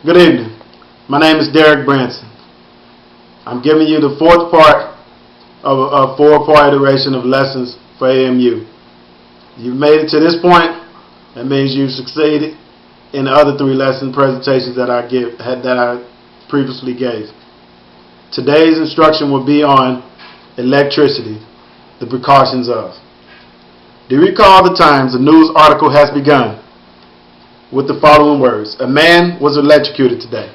Good evening. My name is Derek Branson. I'm giving you the fourth part of a four-part iteration of lessons for AMU. You've made it to this point. That means you've succeeded in the other three lesson presentations that I previously gave. Today's instruction will be on electricity, the precautions of. Do you recall the times a news article has begun with the following words: a man was electrocuted today.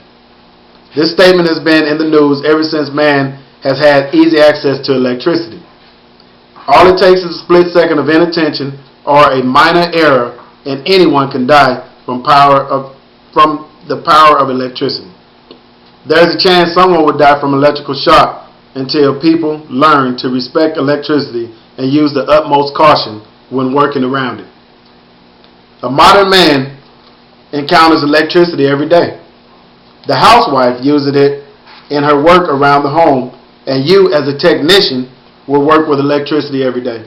This statement has been in the news ever since man has had easy access to electricity. All it takes is a split second of inattention or a minor error, and anyone can die from the power of electricity. There's a chance someone would die from electrical shock until people learn to respect electricity and use the utmost caution when working around it. A modern man encounters electricity every day. The housewife uses it in her work around the home, and you as a technician will work with electricity every day.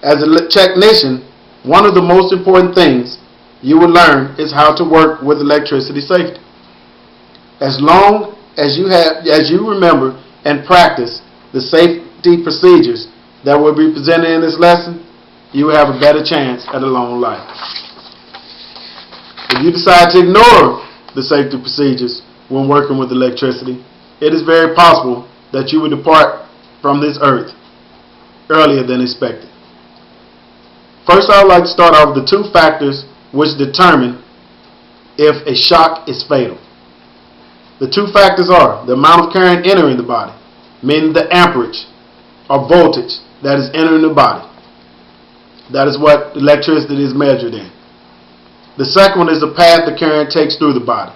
As a technician, one of the most important things you will learn is how to work with electricity safety. As long as you remember and practice the safety procedures that will be presented in this lesson, you will have a better chance at a long life. If you decide to ignore the safety procedures when working with electricity, it is very possible that you will depart from this earth earlier than expected. First, I would like to start off with the two factors which determine if a shock is fatal. The two factors are the amount of current entering the body, meaning the amperage or voltage that is entering the body. That is what electricity is measured in. The second one is the path the current takes through the body.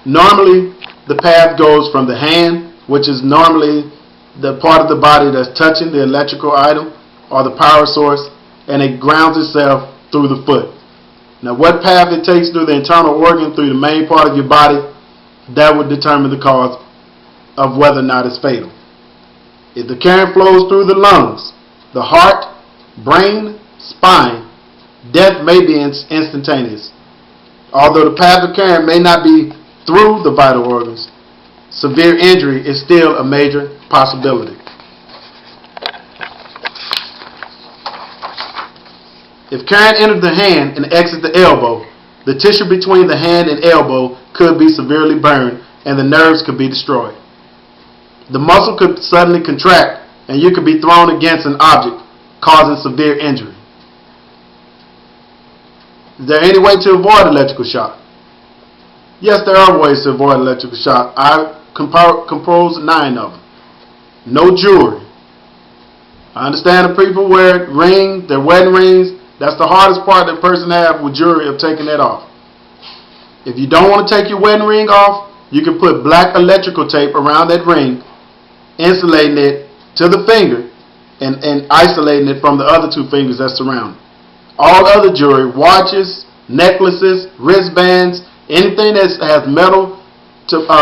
Normally, the path goes from the hand, which is normally the part of the body that's touching the electrical item or the power source, and it grounds itself through the foot. Now, what path it takes through the internal organ, through the main part of your body, that would determine the cause of whether or not it's fatal. If the current flows through the lungs, the heart, brain, spine, death may be instantaneous. Although the path of current may not be through the vital organs, severe injury is still a major possibility. If current enters the hand and exits the elbow, the tissue between the hand and elbow could be severely burned and the nerves could be destroyed. The muscle could suddenly contract and you could be thrown against an object, causing severe injury. Is there any way to avoid electrical shock? Yes, there are ways to avoid electrical shock. I composed 9 of them. No jewelry. I understand the people wear rings, their wedding rings. That's the hardest part that a person has with jewelry, of taking that off. If you don't want to take your wedding ring off, you can put black electrical tape around that ring, insulating it to the finger and isolating it from the other 2 fingers that surround it. All other jewelry, watches, necklaces, wristbands, anything that has metal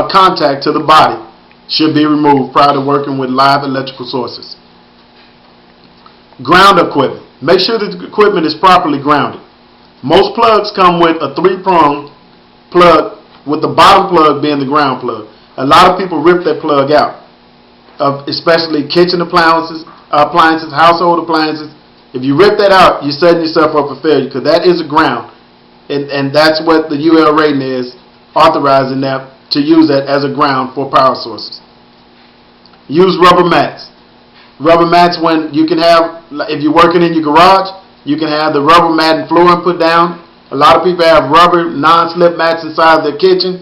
contact to the body should be removed prior to working with live electrical sources. Ground equipment. Make sure that the equipment is properly grounded. Most plugs come with a 3-prong plug, with the bottom plug being the ground plug. A lot of people rip that plug out, especially kitchen appliances, household appliances. If you rip that out, you're setting yourself up for failure, because that is a ground, and that's what the UL rating is, authorizing that to use that as a ground for power sources. Use rubber mats. Rubber mats, when you can have, if you're working in your garage, you can have the rubber mat and flooring put down. A lot of people have rubber non-slip mats inside their kitchen.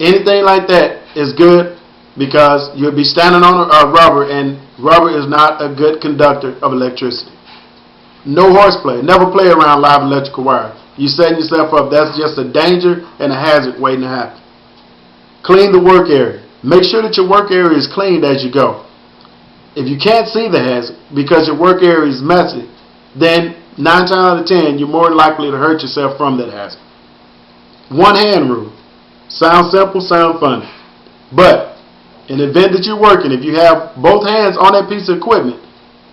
Anything like that is good, because you'll be standing on rubber, and rubber is not a good conductor of electricity. No horseplay. Never play around live electrical wire. You're setting yourself up. That's just a danger and a hazard waiting to happen. Clean the work area. Make sure that your work area is cleaned as you go. If you can't see the hazard because your work area is messy, then 9 times out of 10, you're more likely to hurt yourself from that hazard. One hand rule. Sounds simple, sounds funny. But in the event that you're working, if you have both hands on that piece of equipment,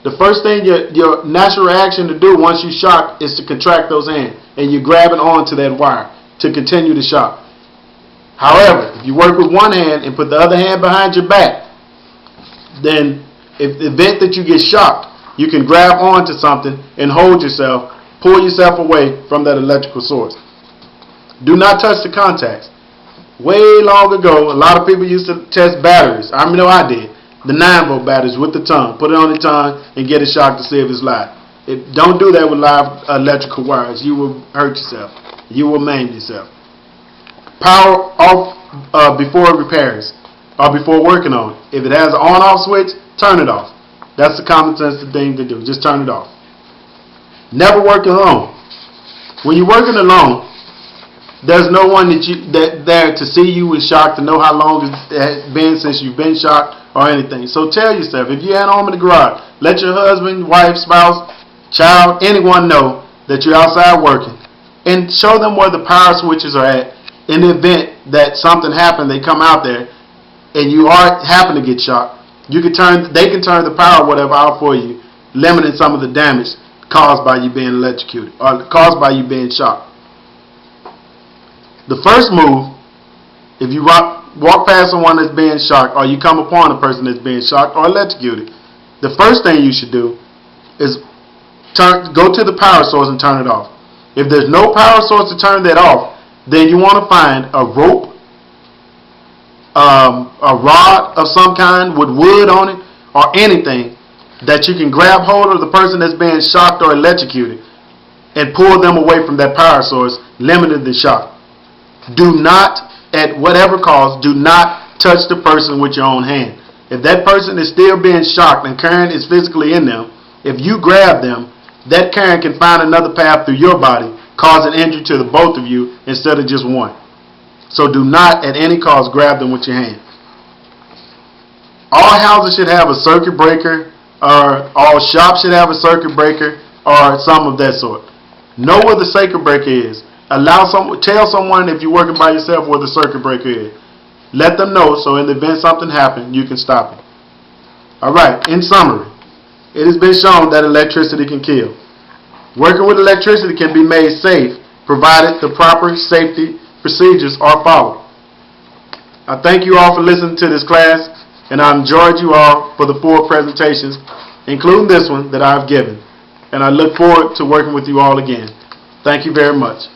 the first thing your natural reaction to do once you shock is to contract those hands, and you're grabbing onto that wire to continue the shock. However, if you work with one hand and put the other hand behind your back, then if the event that you get shocked, you can grab onto something and hold yourself, pull yourself away from that electrical source. Do not touch the contacts. Way long ago, a lot of people used to test batteries. I know I did. The 9-volt batteries with the tongue. Put it on the tongue and get a shock to see if it's live. Don't do that with live electrical wires. You will hurt yourself. You will maim yourself. Power off before repairs or before working on it. If it has an on-off switch, turn it off. That's the common sense thing to do. Just turn it off. Never work alone. When you're working alone, there's no one there to see you in shock, to know how long it has been since you've been shocked or anything. So tell yourself, if you're at home in the garage, let your husband, wife, spouse, child, anyone know that you're outside working, and show them where the power switches are at. In the event that something happened, they come out there, and you happen to get shocked, they can turn the power whatever out for you, limiting some of the damage caused by you being electrocuted or caused by you being shocked. The first move, if you walk past someone that's being shocked, or you come upon a person that's being shocked or electrocuted, the first thing you should do is go to the power source and turn it off. If there's no power source to turn that off, then you want to find a rope, a rod of some kind with wood on it, or anything that you can grab hold of the person that's being shocked or electrocuted and pull them away from that power source, limiting the shock. Do not, at whatever cost, do not touch the person with your own hand. If that person is still being shocked and current is physically in them, if you grab them, that current can find another path through your body, causing injury to the both of you instead of just one. So do not at any cost grab them with your hand. All houses should have a circuit breaker, or all shops should have a circuit breaker, or some of that sort. Know where the circuit breaker is. Tell someone if you're working by yourself where the circuit breaker is. Let them know so in the event something happens, you can stop it. Alright, in summary, it has been shown that electricity can kill. Working with electricity can be made safe, provided the proper safety procedures are followed. I thank you all for listening to this class, and I enjoyed you all for the 4 presentations, including this one that I've given. And I look forward to working with you all again. Thank you very much.